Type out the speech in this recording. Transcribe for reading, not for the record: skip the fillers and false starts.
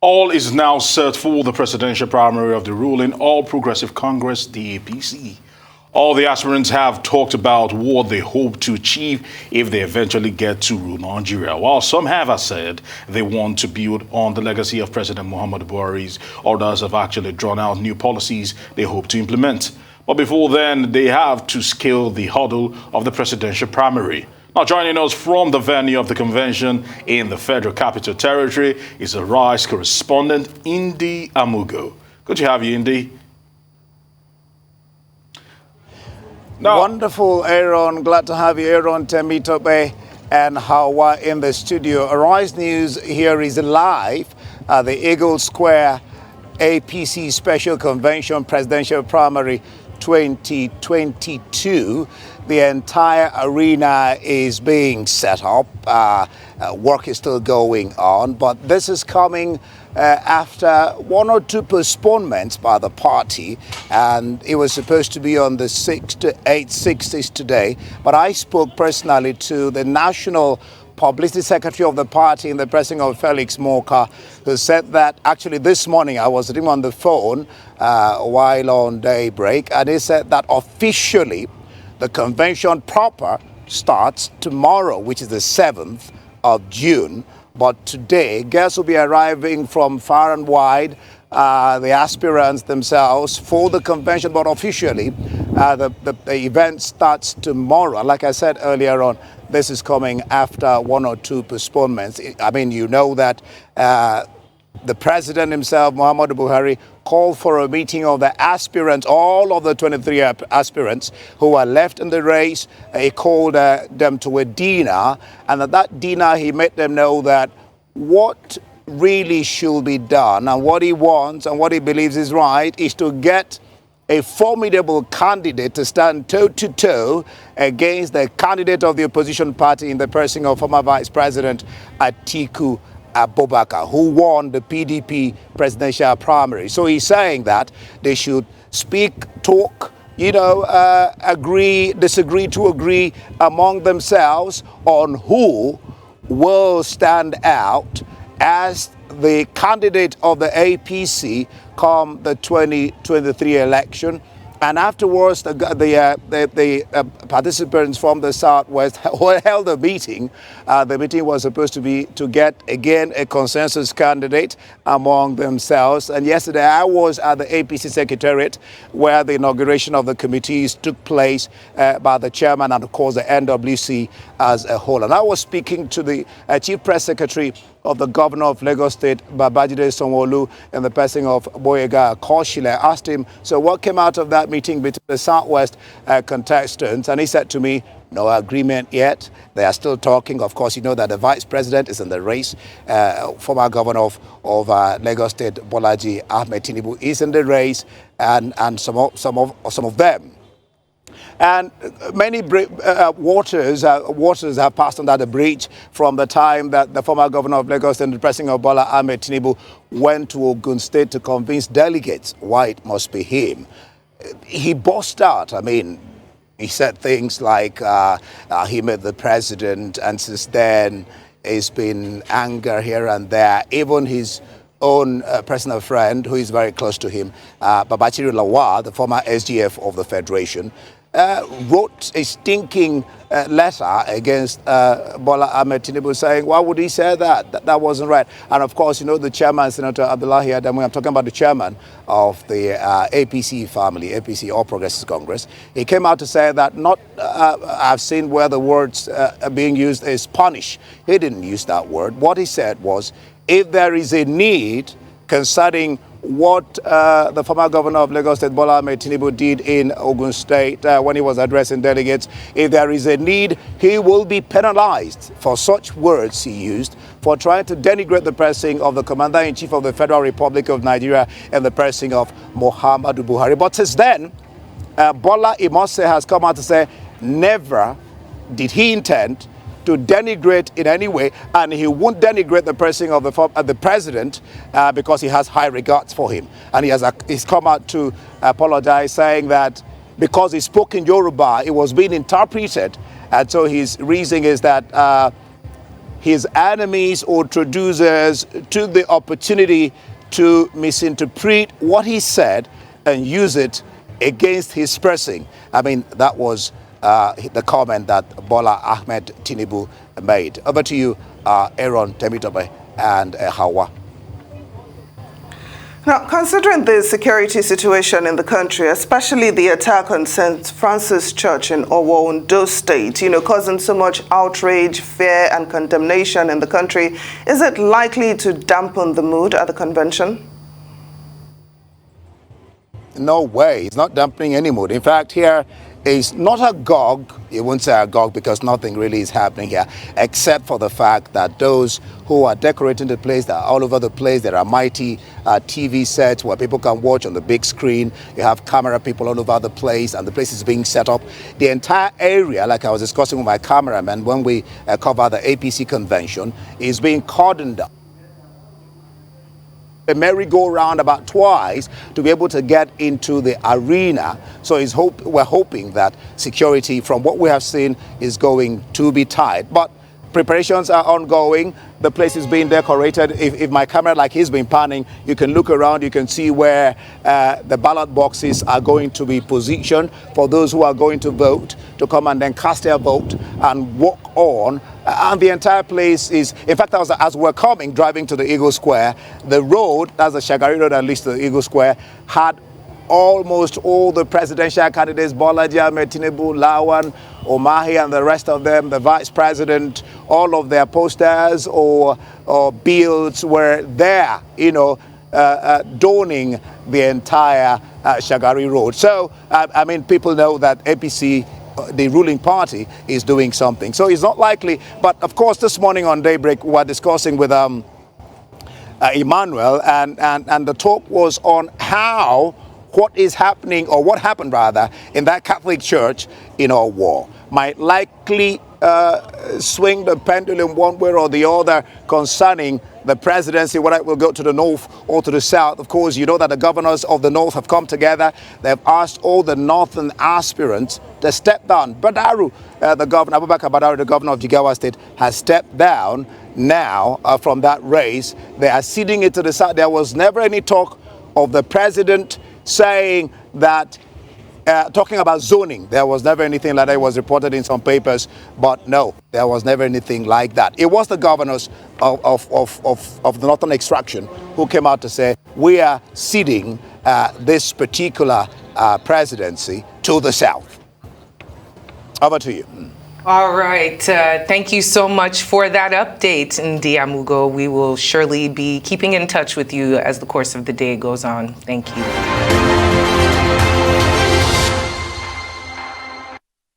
All is now set for the presidential primary of the ruling All Progressive Congress, the APC. All the aspirants have talked about what they hope to achieve if they eventually get to rule Nigeria. While some have said they want to build on the legacy of President Muhammadu Buhari's, others have actually drawn out new policies they hope to implement. But before then, they have to scale the hurdle of the presidential primary. Now, joining us from the venue of the convention in the Federal Capital Territory is a Rice correspondent, Ndee Amaugo. Good to have you, Ndee. Wonderful, Aaron. Glad to have you, Aaron, Temitope, and Hawa in the studio. Arise News here is live at the Eagle Square APC Special Convention Presidential Primary 2022. The entire arena is being set up. Work is still going on, but this is coming after one or two postponements by the party, and it was supposed to be on the 6th to 8th, 6th today. But I spoke personally to the National Publicity Secretary of the party in the person of Felix Moka, who said that actually this morning I was with him on the phone while on daybreak, and he said that officially the convention proper starts tomorrow, which is the 7th of June. But today, guests will be arriving from far and wide, the aspirants themselves for the convention. But officially, the event starts tomorrow. Like I said earlier on, this is coming after one or two postponements. I mean, you know that the president himself, Muhammadu Buhari, called for a meeting of the aspirants, all of the 23 aspirants who are left in the race. He called them to a dinner, and at that dinner he made them know that what really should be done and what he wants and what he believes is right is to get a formidable candidate to stand toe-to-toe against the candidate of the opposition party in the person of former Vice President Atiku Abubakar, who won the PDP presidential primary. So he's saying that they should speak, talk, agree, disagree to agree among themselves on who will stand out as the candidate of the APC come the 2023 election. And afterwards, the participants from the Southwest held a meeting. The meeting was supposed to be to get, again, a consensus candidate among themselves. And yesterday, I was at the APC Secretariat, where the inauguration of the committees took place by the chairman and, of course, the NWC as a whole. And I was speaking to the Chief Press Secretary of the Governor of Lagos State, Babajide Sanwo-Olu, in the person of Boyega Koshile. I asked him, so what came out of that meeting between the Southwest contestants? And he said to me, no agreement yet. They are still talking. Of course, you know that the vice president is in the race. Former governor of Lagos State, Bolaji Ahmed Tinubu, is in the race, and some of them. And many waters have passed under the bridge from the time that the former governor of Lagos and the president of Bola Ahmed Tinubu went to Ogun State to convince delegates why it must be him. He burst out. I mean, he said things like he met the president, and since then it's been anger here and there. Even his own personal friend, who is very close to him, Babachiri Lawal, the former SGF of the Federation, wrote a stinking letter against Bola Ahmed Tinubu, saying, why would he say that? That wasn't right. And of course, you know, the chairman, Senator Abdullahi Adamu, I'm talking about the chairman of the APC family, APC, All Progressive Congress. He came out to say that I've seen where the words are being used is punish. He didn't use that word. What he said was, if there is a need concerning what the former governor of Lagos State, Bola Ahmed Tinubu, did in Ogun State when he was addressing delegates, if there is a need, he will be penalized for such words he used for trying to denigrate the person of the Commander-in-Chief of the Federal Republic of Nigeria and the person of Muhammadu Buhari. But since then, Bola Imose has come out to say never did he intend to denigrate in any way, and he won't denigrate the person of the president because he has high regards for him. And he's come out to apologize, saying that because he spoke in Yoruba, it was being interpreted. And so his reasoning is that his enemies or traducers took the opportunity to misinterpret what he said and use it against his person. I mean, that was the comment that Bola Ahmed Tinubu made. Over to you, Aaron, Temitope, and Hawa. Now, considering the security situation in the country, especially the attack on St. Francis Church in Owo, Ondo State, causing so much outrage, fear, and condemnation in the country, is it likely to dampen the mood at the convention? No way. It's not dampening any mood. In fact, here is not a gog. You won't say a gog because nothing really is happening here, except for the fact that those who are decorating the place, they're all over the place. There are mighty TV sets where people can watch on the big screen. You have camera people all over the place, and the place is being set up. The entire area, like I was discussing with my cameraman when we cover the APC convention, is being cordoned up. A merry-go-round about twice to be able to get into the arena. So we're hoping that security, from what we have seen, is going to be tight. But preparations are ongoing. The place is being decorated. If my camera, like he's been panning, you can look around, you can see where the ballot boxes are going to be positioned for those who are going to vote, to come and then cast their vote and walk on. And the entire place is, in fact, as we're driving to the Eagle Square, the road, that's the Shagari Road that leads to the Eagle Square, had almost all the presidential candidates, Bolaji Ahmed Tinubu, Lawan, Omahi, and the rest of them, the vice president, all of their posters or bills were there, donning the entire Shagari Road. So, I mean, people know that APC, the ruling party, is doing something. So it's not likely. But of course, this morning on Daybreak, we were discussing with Emmanuel, and the talk was on what is happening, or what happened rather, in that Catholic church in Owo might likely swing the pendulum one way or the other concerning the presidency, whether it will go to the north or to the south. Of course, you know that the governors of the north have come together. They've asked all the northern aspirants to step down. Badaru, the governor, Abubakar Badaru, the governor of Jigawa State, has stepped down now from that race. They are ceding it to the south. There was never any talk of the president saying that, talking about zoning. There was never anything like that. It was reported in some papers, but no, there was never anything like that. It was the governors of the northern extraction who came out to say, we are ceding this particular presidency to the south. Over to you. All right. Thank you so much for that update, Ndee Amaugo. We will surely be keeping in touch with you as the course of the day goes on. Thank you.